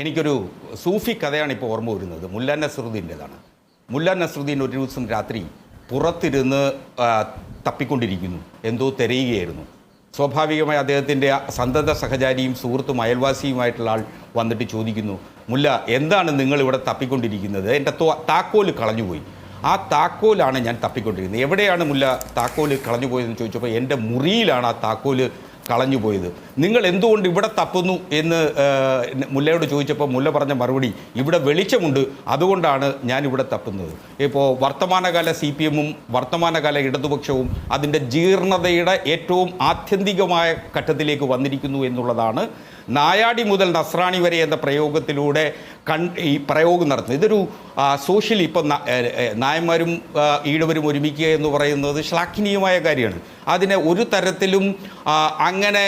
എനിക്കൊരു സൂഫി കഥയാണ് ഇപ്പോൾ ഓർമ്മ വരുന്നത്. മുല്ല നസ്രുദ്ദീൻ്റെതാണ്. മുല്ല നസ്രുദ്ദീൻ ഒരു ദിവസം രാത്രി പുറത്തിരുന്ന് തപ്പിക്കൊണ്ടിരിക്കുന്നു, എന്തോ തിരയുകയായിരുന്നു. സ്വാഭാവികമായി അദ്ദേഹത്തിൻ്റെ സന്തത സഹചാരിയും സുഹൃത്തും അയൽവാസിയുമായിട്ടുള്ള ആൾ വന്നിട്ട് ചോദിക്കുന്നു, മുല്ല എന്താണ് നിങ്ങളിവിടെ തപ്പിക്കൊണ്ടിരിക്കുന്നത്? എൻ്റെ താക്കോല് കളഞ്ഞുപോയി. ആ താക്കോലാണ് ഞാൻ തപ്പിക്കൊണ്ടിരിക്കുന്നത്. എവിടെയാണ് മുല്ല താക്കോല് കളഞ്ഞുപോയതെന്ന് ചോദിച്ചപ്പോൾ എൻ്റെ മുറിയിലാണ് ആ താക്കോല് കളഞ്ഞുപോയത്. നിങ്ങൾ എന്തുകൊണ്ട് ഇവിടെ തപ്പുന്നു എന്ന് മുല്ലയോട് ചോദിച്ചപ്പോൾ മുല്ല പറഞ്ഞ മറുപടി, ഇവിടെ വെളിച്ചമുണ്ട്, അതുകൊണ്ടാണ് ഞാനിവിടെ തപ്പുന്നത്. ഇപ്പോൾ വർത്തമാനകാല CPM-ഉം വർത്തമാനകാല ഇടതുപക്ഷവും അതിൻ്റെ ജീർണതയുടെ ഏറ്റവും ആത്യന്തികമായ ഘട്ടത്തിലേക്ക് വന്നിരിക്കുന്നു എന്നുള്ളതാണ് നായാടി മുതൽ നസ്രാണി വരെ എന്ന പ്രയോഗത്തിലൂടെ ഈ പ്രയോഗം നടത്തുന്നത്. ഇതൊരു സോഷ്യലി ഇപ്പം നായന്മാരും ഈഴവരും ഒരുമിക്കുക എന്ന് പറയുന്നത് ശ്ലാഘനീയമായ കാര്യമാണ്. അതിനെ ഒരു തരത്തിലും അങ്ങനെ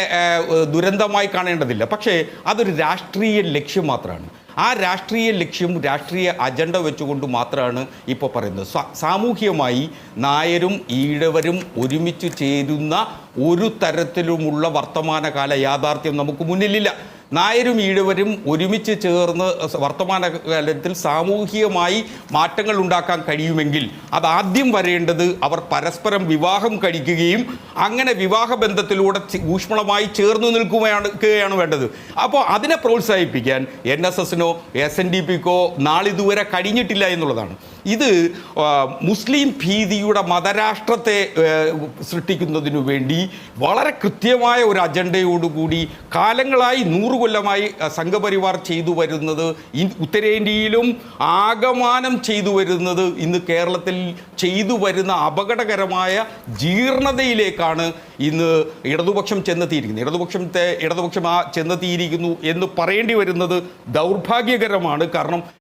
ദുരന്തമായി കാണേണ്ടതില്ല. പക്ഷേ അതൊരു രാഷ്ട്രീയ ലക്ഷ്യം മാത്രമാണ്. ആ രാഷ്ട്രീയ ലക്ഷ്യം, രാഷ്ട്രീയ അജണ്ട വെച്ചുകൊണ്ട് മാത്രമാണ് ഇപ്പോൾ പറയുന്നത്. സാമൂഹികമായി നായരും ഈഴവരും ഒരുമിച്ച് ചേരുന്ന ഒരു തരത്തിലുമുള്ള വർത്തമാനകാല യാഥാർത്ഥ്യം നമുക്ക് മുന്നിലില്ല. നായരും ഈഴവരും ഒരുമിച്ച് ചേർന്ന് വർത്തമാനകാലത്തിൽ സാമൂഹികമായി മാറ്റങ്ങൾ ഉണ്ടാക്കാൻ കഴിയുമെങ്കിൽ അതാദ്യം വരേണ്ടത് അവർ പരസ്പരം വിവാഹം കഴിക്കുകയും അങ്ങനെ വിവാഹബന്ധത്തിലൂടെ ഊഷ്മളമായി ചേർന്ന് നിൽക്കുകയാണ് വേണ്ടത്. അപ്പോൾ അതിനെ പ്രോത്സാഹിപ്പിക്കാൻ NSS-നോ SNDP-ക്കോ നാളിതുവരെ കഴിഞ്ഞിട്ടില്ല എന്നുള്ളതാണ്. ഇത് മുസ്ലിം ഭീതിയുടെ മതരാഷ്ട്രത്തെ സൃഷ്ടിക്കുന്നതിനു വേണ്ടി വളരെ കൃത്യമായ ഒരു അജണ്ടയോടുകൂടി കാലങ്ങളായി 100 കൊല്ലമായി സംഘപരിവാർ ചെയ്തു വരുന്നത്, ഉത്തരേന്ത്യയിലും ആകമാനം ചെയ്തു വരുന്നത്, ഇന്ന് കേരളത്തിൽ ചെയ്തു വരുന്ന അപകടകരമായ ജീർണതയിലേക്കാണ് ഇന്ന് ഇടതുപക്ഷം ചെന്നെത്തിയിരിക്കുന്നത്. ഇടതുപക്ഷം ചെന്നെത്തിയിരിക്കുന്നു എന്ന് പറയേണ്ടി വരുന്നത് ദൗർഭാഗ്യകരമാണ്. കാരണം